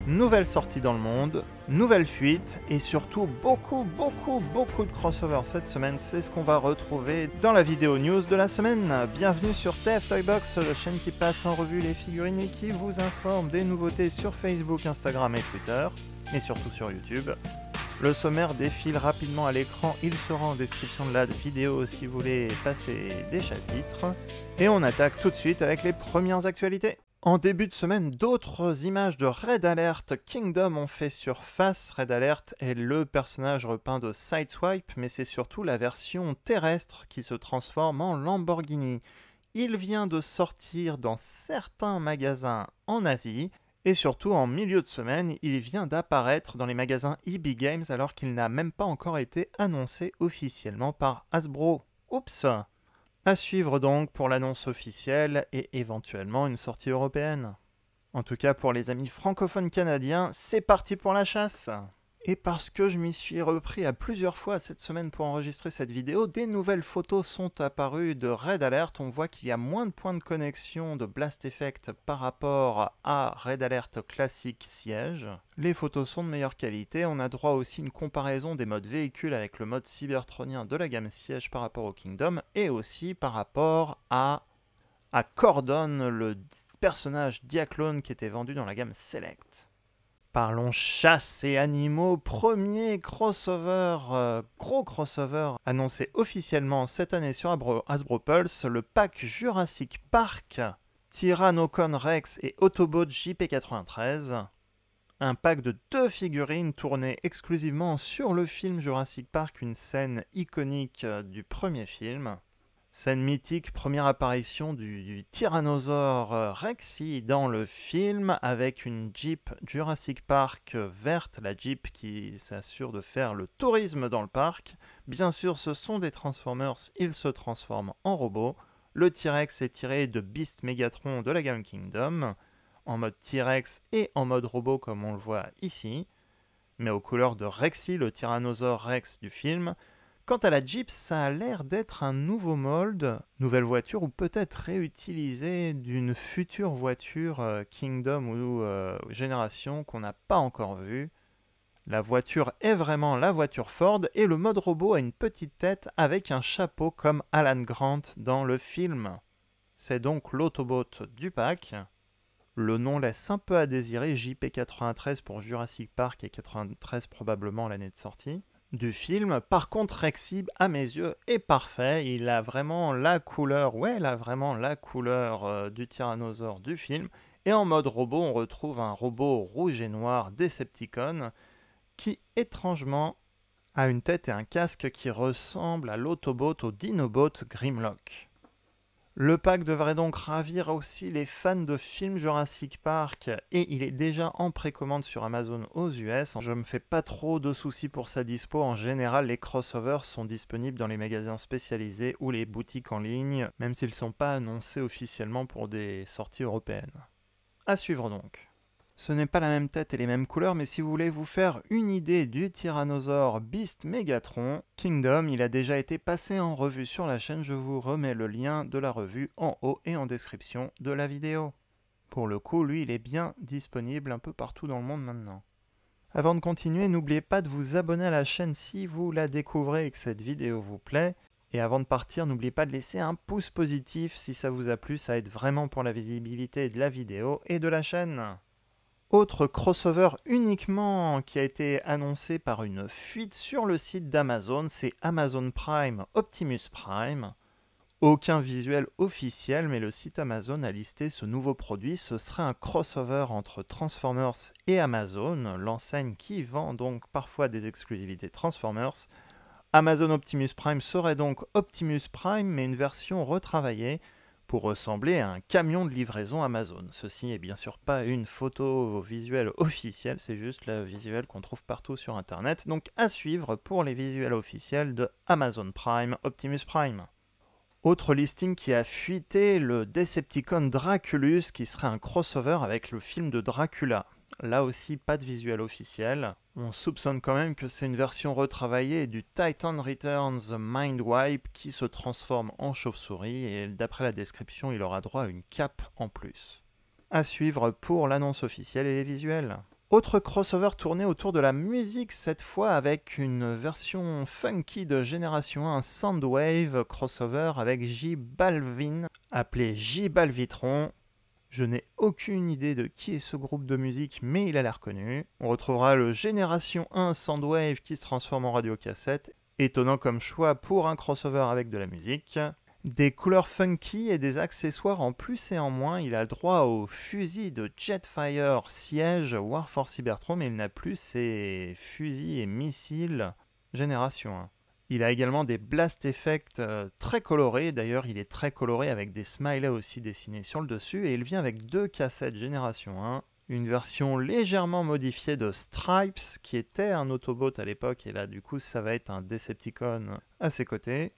nouvelle sortie dans le monde, nouvelle fuite et surtout beaucoup de crossovers cette semaine. C'est ce qu'on va retrouver dans la vidéo news de la semaine. Bienvenue sur TF Toybox, la chaîne qui passe en revue les figurines et qui vous informe des nouveautés sur Facebook, Instagram et Twitter, et surtout sur YouTube. Le sommaire défile rapidement à l'écran, il sera en description de la vidéo si vous voulez passer des chapitres. Et on attaque tout de suite avec les premières actualités. En début de semaine, d'autres images de Red Alert Kingdom ont fait surface. Red Alert est le personnage repeint de Sideswipe, mais c'est surtout la version terrestre qui se transforme en Lamborghini. Il vient de sortir dans certains magasins en Asie, et surtout en milieu de semaine, il vient d'apparaître dans les magasins EB Games alors qu'il n'a même pas encore été annoncé officiellement par Hasbro. Oups! À suivre donc pour l'annonce officielle et éventuellement une sortie européenne. En tout cas pour les amis francophones canadiens, c'est parti pour la chasse! Et parce que je m'y suis repris à plusieurs fois cette semaine pour enregistrer cette vidéo, des nouvelles photos sont apparues de Red Alert. On voit qu'il y a moins de points de connexion de Blast Effect par rapport à Red Alert classique siège. Les photos sont de meilleure qualité. On a droit aussi à une comparaison des modes véhicules avec le mode cybertronien de la gamme siège par rapport au Kingdom et aussi par rapport à Cordon, le personnage Diaclone qui était vendu dans la gamme Select. Parlons chasse et animaux, premier crossover, gros crossover annoncé officiellement cette année sur Hasbro Pulse, le pack Jurassic Park, Tyrannocon Rex et Autobot JP93. Un pack de 2 figurines tournées exclusivement sur le film Jurassic Park, une scène iconique du premier film. Scène mythique, première apparition du tyrannosaure Rexy dans le film avec une Jeep Jurassic Park verte, la Jeep qui s'assure de faire le tourisme dans le parc. Bien sûr, ce sont des Transformers, ils se transforment en robots. Le T-Rex est tiré de Beast Megatron de la gamme Kingdom, en mode T-Rex et en mode robot comme on le voit ici, mais aux couleurs de Rexy, le tyrannosaure Rex du film. Quant à la Jeep, ça a l'air d'être un nouveau mold, nouvelle voiture ou peut-être réutilisée d'une future voiture Kingdom ou Génération qu'on n'a pas encore vue. La voiture est vraiment la voiture Ford et le mode robot a une petite tête avec un chapeau comme Alan Grant dans le film. C'est donc l'Autobot du pack. Le nom laisse un peu à désirer, JP93 pour Jurassic Park et 93 probablement l'année de sortie du film. Par contre, Rexy, à mes yeux, est parfait. Il a vraiment la couleur, du tyrannosaure du film. Et en mode robot, on retrouve un robot rouge et noir Decepticon qui, étrangement, a une tête et un casque qui ressemblent à l'Autobot, au Dinobot Grimlock. Le pack devrait donc ravir aussi les fans de films Jurassic Park et il est déjà en précommande sur Amazon aux US. Je me fais pas trop de soucis pour sa dispo. En général, les crossovers sont disponibles dans les magasins spécialisés ou les boutiques en ligne, même s'ils ne sont pas annoncés officiellement pour des sorties européennes. À suivre donc. Ce n'est pas la même tête et les mêmes couleurs, mais si vous voulez vous faire une idée du tyrannosaure Beast Megatron Kingdom, il a déjà été passé en revue sur la chaîne, je vous remets le lien de la revue en haut et en description de la vidéo. Pour le coup, lui, il est bien disponible un peu partout dans le monde maintenant. Avant de continuer, n'oubliez pas de vous abonner à la chaîne si vous la découvrez et que cette vidéo vous plaît. Et avant de partir, n'oubliez pas de laisser un pouce positif si ça vous a plu, ça aide vraiment pour la visibilité de la vidéo et de la chaîne. Autre crossover uniquement qui a été annoncé par une fuite sur le site d'Amazon, c'est Amazon Prime Optimus Prime. Aucun visuel officiel, mais le site Amazon a listé ce nouveau produit. Ce serait un crossover entre Transformers et Amazon, l'enseigne qui vend donc parfois des exclusivités Transformers. Amazon Optimus Prime serait donc Optimus Prime, mais une version retravaillée, pour ressembler à un camion de livraison Amazon. Ceci n'est bien sûr pas une photo visuelle officielle, c'est juste le visuel qu'on trouve partout sur internet. Donc à suivre pour les visuels officiels de Amazon Prime Optimus Prime. Autre listing qui a fuité, le Decepticon Draculus qui serait un crossover avec le film de Dracula. Là aussi, pas de visuel officiel. On soupçonne quand même que c'est une version retravaillée du Titan Returns Mindwipe qui se transforme en chauve-souris et d'après la description, il aura droit à une cape en plus. À suivre pour l'annonce officielle et les visuels. Autre crossover tourné autour de la musique, cette fois avec une version funky de Génération 1 Soundwave crossover avec J Balvin, appelé J Balvitron. Je n'ai aucune idée de qui est ce groupe de musique, mais il a l'air connu. On retrouvera le Génération 1 Soundwave qui se transforme en radiocassette, étonnant comme choix pour un crossover avec de la musique. Des couleurs funky et des accessoires en plus et en moins. Il a le droit au fusil de Jetfire Siege War for Cybertron, mais il n'a plus ses fusils et missiles Génération 1. Il a également des blast effects très colorés. D'ailleurs, il est très coloré avec des smileys aussi dessinés sur le dessus. Et il vient avec 2 cassettes Génération 1. Une version légèrement modifiée de Stripes, qui était un Autobot à l'époque. Et là, du coup, ça va être un Decepticon à ses côtés.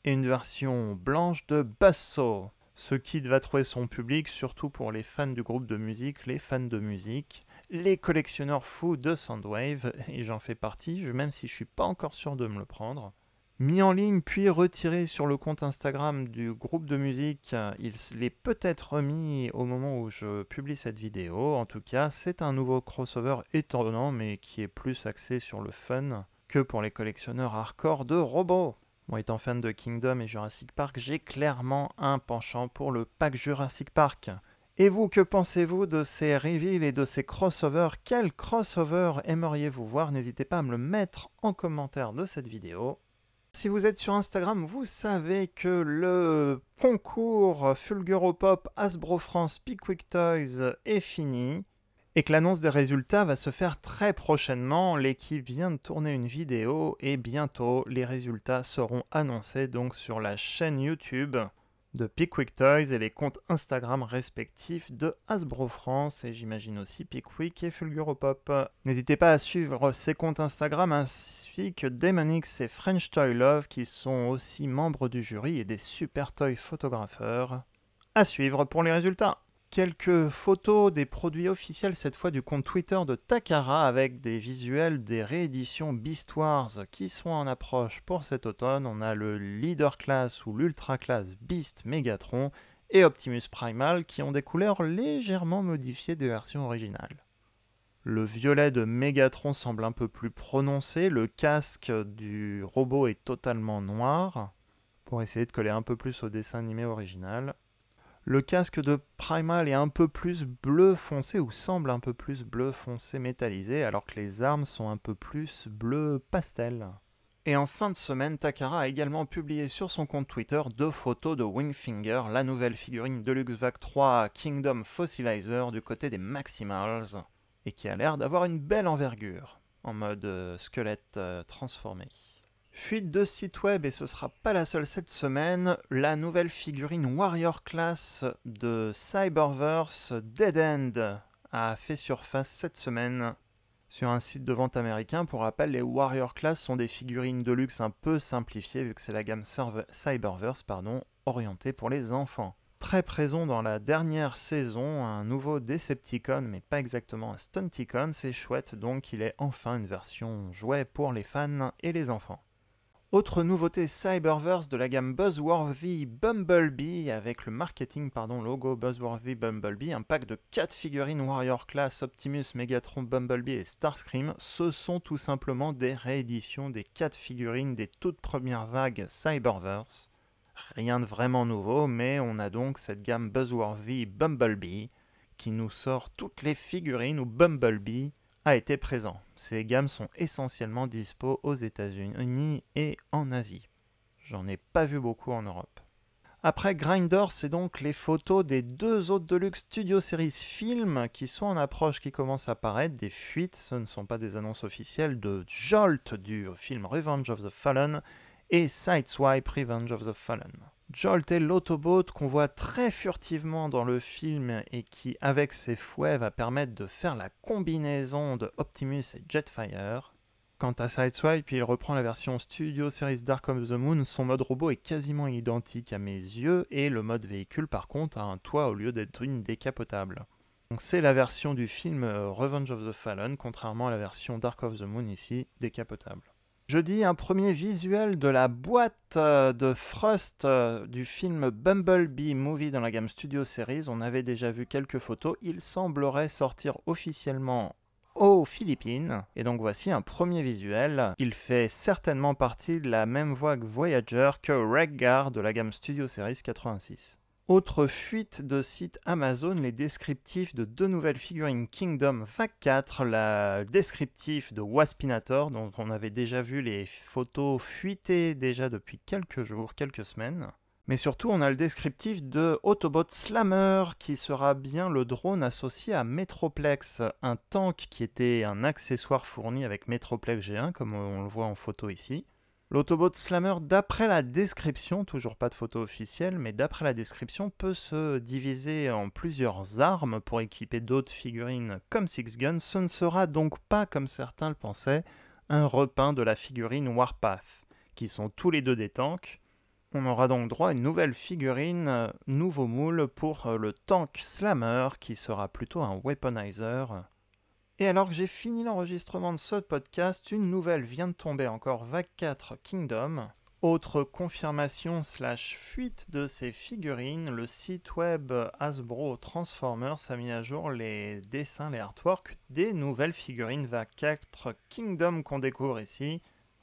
Et une version blanche de Buzzsaw. Ce kit va trouver son public, surtout pour les fans du groupe de musique, les fans de musique, les collectionneurs fous de Soundwave, et j'en fais partie, même si je ne suis pas encore sûr de me le prendre. Mis en ligne puis retiré sur le compte Instagram du groupe de musique, il est peut-être remis au moment où je publie cette vidéo. En tout cas, c'est un nouveau crossover étonnant, mais qui est plus axé sur le fun que pour les collectionneurs hardcore de robots. Moi, étant fan de Kingdom et Jurassic Park, j'ai clairement un penchant pour le pack Jurassic Park. Et vous, que pensez-vous de ces reveals et de ces crossovers? Quel crossover aimeriez-vous voir? N'hésitez pas à me le mettre en commentaire de cette vidéo. Si vous êtes sur Instagram, vous savez que le concours Fulguropop Hasbro France Pickwick Toys est fini. Et que l'annonce des résultats va se faire très prochainement. L'équipe vient de tourner une vidéo et bientôt les résultats seront annoncés donc sur la chaîne YouTube de Pickwick Toys et les comptes Instagram respectifs de Hasbro France et j'imagine aussi Pickwick et Fulguropop. N'hésitez pas à suivre ces comptes Instagram ainsi que Demonix et French Toy Love qui sont aussi membres du jury et des super toy photographeurs. À suivre pour les résultats. Quelques photos des produits officiels, cette fois du compte Twitter de Takara, avec des visuels des rééditions Beast Wars qui sont en approche pour cet automne. On a le Leader Class ou l'Ultra Class Beast Megatron et Optimus Primal qui ont des couleurs légèrement modifiées des versions originales. Le violet de Megatron semble un peu plus prononcé, le casque du robot est totalement noir, pour essayer de coller un peu plus au dessin animé original. Le casque de Primal est un peu plus bleu foncé, ou semble un peu plus bleu foncé métallisé, alors que les armes sont un peu plus bleu pastel. Et en fin de semaine, Takara a également publié sur son compte Twitter 2 photos de Wingfinger, la nouvelle figurine Deluxe Vac 3 Kingdom Fossilizer du côté des Maximals, et qui a l'air d'avoir une belle envergure, en mode squelette transformé. Fuite de site web, et ce sera pas la seule cette semaine, la nouvelle figurine Warrior Class de Cyberverse Dead End a fait surface cette semaine sur un site de vente américain. Pour rappel, les Warrior Class sont des figurines de luxe un peu simplifiées vu que c'est la gamme Cyberverse orientée pour les enfants. Très présent dans la dernière saison, un nouveau Decepticon, mais pas exactement un Stunticon, c'est chouette donc qu'il ait enfin une version jouet pour les fans et les enfants. Autre nouveauté Cyberverse de la gamme Buzzworthy Bumblebee avec le marketing logo Buzzworthy Bumblebee, un pack de 4 figurines Warrior Class, Optimus, Megatron, Bumblebee et Starscream. Ce sont tout simplement des rééditions des 4 figurines des toutes premières vagues Cyberverse. Rien de vraiment nouveau, mais on a donc cette gamme Buzzworthy Bumblebee qui nous sort toutes les figurines où Bumblebee a été présent. Ces gammes sont essentiellement dispo aux États-Unis et en Asie. J'en ai pas vu beaucoup en Europe. Après Grinder, c'est donc les photos des 2 autres Deluxe Studio Series films qui sont en approche, qui commencent à apparaître. Des fuites, ce ne sont pas des annonces officielles, de Jolt du film Revenge of the Fallen et Sideswipe Revenge of the Fallen. Jolt est l'Autobot qu'on voit très furtivement dans le film et qui, avec ses fouets, va permettre de faire la combinaison de Optimus et Jetfire. Quant à Sideswipe, il reprend la version Studio Series Dark of the Moon, son mode robot est quasiment identique à mes yeux et le mode véhicule par contre a un toit au lieu d'être une décapotable. Donc c'est la version du film Revenge of the Fallen, contrairement à la version Dark of the Moon ici, décapotable. Jeudi, un premier visuel de la boîte de Thrust du film Bumblebee Movie dans la gamme Studio Series. On avait déjà vu quelques photos. Il semblerait sortir officiellement aux Philippines. Et donc voici un premier visuel. Il fait certainement partie de la même voie que Voyager que Wreck-Gar de la gamme Studio Series 86. Autre fuite de site Amazon, les descriptifs de deux nouvelles figurines Kingdom Vague 4, la descriptif de Waspinator, dont on avait déjà vu les photos fuitées déjà depuis quelques jours, quelques semaines. Mais surtout, on a le descriptif de Autobot Slammer, qui sera bien le drone associé à Metroplex, un tank qui était un accessoire fourni avec Metroplex G1, comme on le voit en photo ici. L'autobot Slammer, d'après la description, toujours pas de photo officielle, mais d'après la description, peut se diviser en plusieurs armes pour équiper d'autres figurines comme Six Gun. Ce ne sera donc pas, comme certains le pensaient, un repeint de la figurine Warpath, qui sont tous les deux des tanks. On aura donc droit à une nouvelle figurine, nouveau moule pour le tank Slammer, qui sera plutôt un weaponizer. Et alors que j'ai fini l'enregistrement de ce podcast, une nouvelle vient de tomber encore, Vague 4 Kingdom. Autre confirmation / fuite de ces figurines, le site web Hasbro Transformers a mis à jour les dessins, les artworks des nouvelles figurines Vague 4 Kingdom qu'on découvre ici.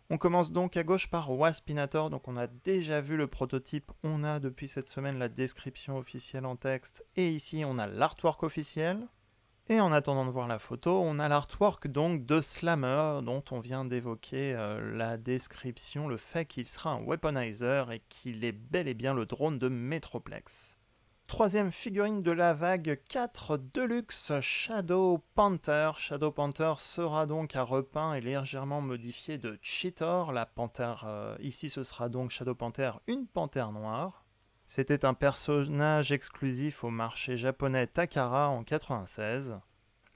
On commence donc à gauche par Waspinator, donc on a déjà vu le prototype, on a depuis cette semaine la description officielle en texte, et ici on a l'artwork officiel. Et en attendant de voir la photo, on a l'artwork donc de Slammer, dont on vient d'évoquer la description, le fait qu'il sera un weaponizer et qu'il est bel et bien le drone de Metroplex. Troisième figurine de la vague 4 Deluxe, Shadow Panther. Shadow Panther sera donc un repeint et légèrement modifié de Cheetor. La panthère, ici ce sera donc Shadow Panther, une panthère noire. C'était un personnage exclusif au marché japonais Takara en 1996.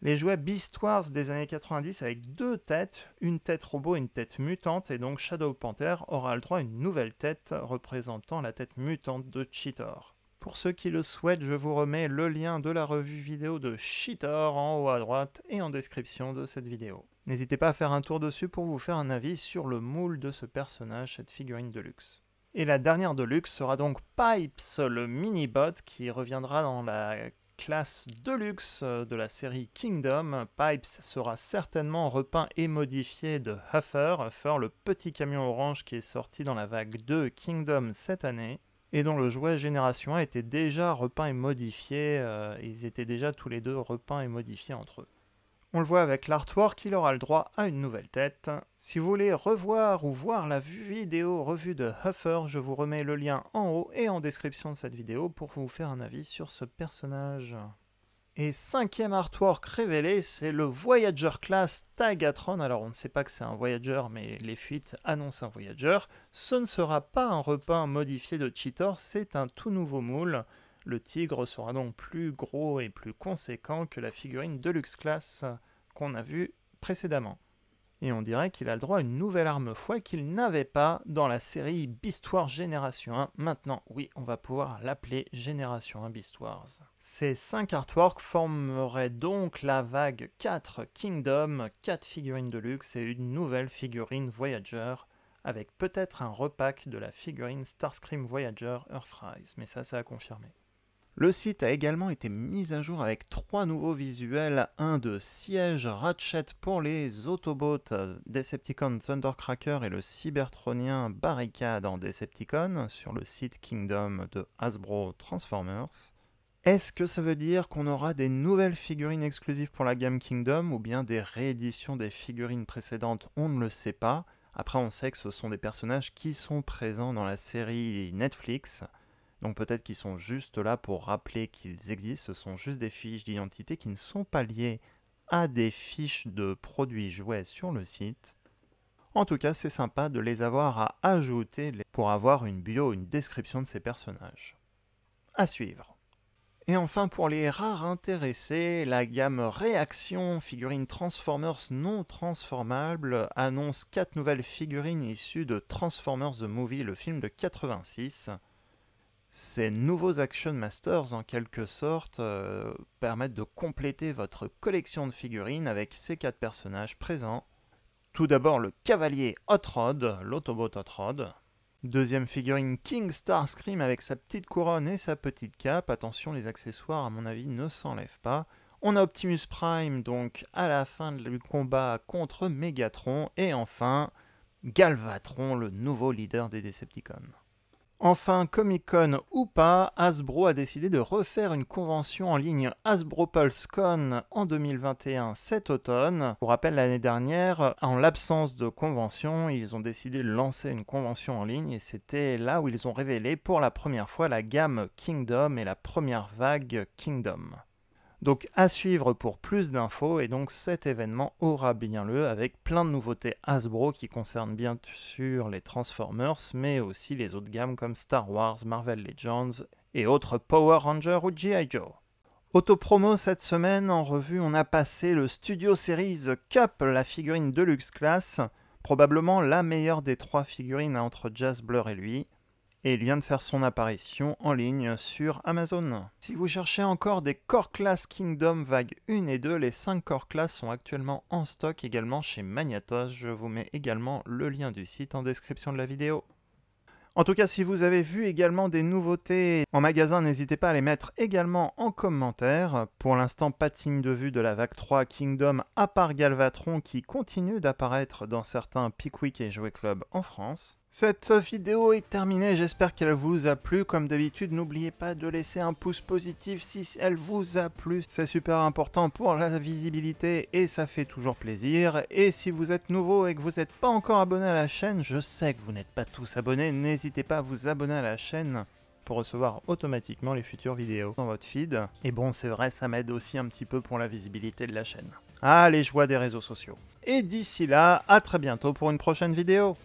Les jouets Beast Wars des années 90 avec deux têtes, une tête robot et une tête mutante, et donc Shadow Panther aura le droit à une nouvelle tête représentant la tête mutante de Cheetor. Pour ceux qui le souhaitent, je vous remets le lien de la revue vidéo de Cheetor en haut à droite et en description de cette vidéo. N'hésitez pas à faire un tour dessus pour vous faire un avis sur le moule de ce personnage, cette figurine de luxe. Et la dernière de luxe sera donc Pipes, le mini-bot qui reviendra dans la classe Deluxe de la série Kingdom. Pipes sera certainement repeint et modifié de Huffer, le petit camion orange qui est sorti dans la vague 2 Kingdom cette année, et dont le jouet Génération 1 était déjà repeint et modifié, ils étaient déjà tous les deux repeints et modifiés entre eux. On le voit avec l'artwork, il aura le droit à une nouvelle tête. Si vous voulez revoir ou voir la vidéo revue de Huffer, je vous remets le lien en haut et en description de cette vidéo pour vous faire un avis sur ce personnage. Et cinquième artwork révélé, c'est le Voyager Class Tigatron. Alors on ne sait pas que c'est un Voyager, mais les fuites annoncent un Voyager. Ce ne sera pas un repeint modifié de Cheetor, c'est un tout nouveau moule. Le tigre sera donc plus gros et plus conséquent que la figurine Deluxe Class qu'on a vue précédemment. Et on dirait qu'il a le droit à une nouvelle arme fouet qu'il n'avait pas dans la série Beast Wars Génération 1. Maintenant, oui, on va pouvoir l'appeler Génération 1 Beast Wars. Ces 5 artworks formeraient donc la vague 4 Kingdom, 4 figurines de luxe et une nouvelle figurine Voyager, avec peut-être un repack de la figurine Starscream Voyager Earthrise, mais ça c'est à confirmer. Le site a également été mis à jour avec 3 nouveaux visuels, un de siège Ratchet pour les Autobots Decepticon Thundercracker et le Cybertronien Barricade en Decepticon sur le site Kingdom de Hasbro Transformers. Est-ce que ça veut dire qu'on aura des nouvelles figurines exclusives pour la gamme Kingdom ou bien des rééditions des figurines précédentes? On ne le sait pas. Après on sait que ce sont des personnages qui sont présents dans la série Netflix. Donc peut-être qu'ils sont juste là pour rappeler qu'ils existent, ce sont juste des fiches d'identité qui ne sont pas liées à des fiches de produits jouets sur le site. En tout cas, c'est sympa de les avoir à ajouter pour avoir une bio, une description de ces personnages. À suivre. Et enfin, pour les rares intéressés, la gamme Réaction, figurines Transformers non transformables, annonce 4 nouvelles figurines issues de Transformers The Movie, le film de 86. Ces nouveaux Action Masters, en quelque sorte, permettent de compléter votre collection de figurines avec ces 4 personnages présents. Tout d'abord le cavalier Hot Rod, l'Autobot Hot Rod. Deuxième figurine King Starscream avec sa petite couronne et sa petite cape. Attention, les accessoires, à mon avis, ne s'enlèvent pas. On a Optimus Prime donc à la fin du combat contre Megatron et enfin Galvatron, le nouveau leader des Decepticons. Enfin, Comic-Con ou pas, Hasbro a décidé de refaire une convention en ligne Hasbro PulseCon en 2021 cet automne. Pour rappel, l'année dernière, en l'absence de convention, ils ont décidé de lancer une convention en ligne et c'était là où ils ont révélé pour la première fois la gamme Kingdom et la première vague Kingdom. Donc à suivre pour plus d'infos et donc cet événement aura bien lieu avec plein de nouveautés Hasbro qui concernent bien sûr les Transformers mais aussi les autres gammes comme Star Wars, Marvel Legends et autres Power Rangers ou G.I. Joe. Autopromo cette semaine, en revue on a passé le Studio Series Cup, la figurine Deluxe Class, probablement la meilleure des 3 figurines entre Jazzblur et lui. Et il vient de faire son apparition en ligne sur Amazon. Si vous cherchez encore des Core Class Kingdom vague 1 et 2, les 5 Core Class sont actuellement en stock également chez Magnatos. Je vous mets également le lien du site en description de la vidéo. En tout cas, si vous avez vu également des nouveautés en magasin, n'hésitez pas à les mettre également en commentaire. Pour l'instant, pas de signe de vue de la vague 3 Kingdom, à part Galvatron qui continue d'apparaître dans certains Pickwick et Jouet Club en France. Cette vidéo est terminée, j'espère qu'elle vous a plu. Comme d'habitude, n'oubliez pas de laisser un pouce positif si elle vous a plu. C'est super important pour la visibilité et ça fait toujours plaisir. Et si vous êtes nouveau et que vous n'êtes pas encore abonné à la chaîne, je sais que vous n'êtes pas tous abonnés, n'hésitez pas à vous abonner à la chaîne pour recevoir automatiquement les futures vidéos dans votre feed. Et bon, c'est vrai, ça m'aide aussi un petit peu pour la visibilité de la chaîne. Ah, les joies des réseaux sociaux. Et d'ici là, à très bientôt pour une prochaine vidéo.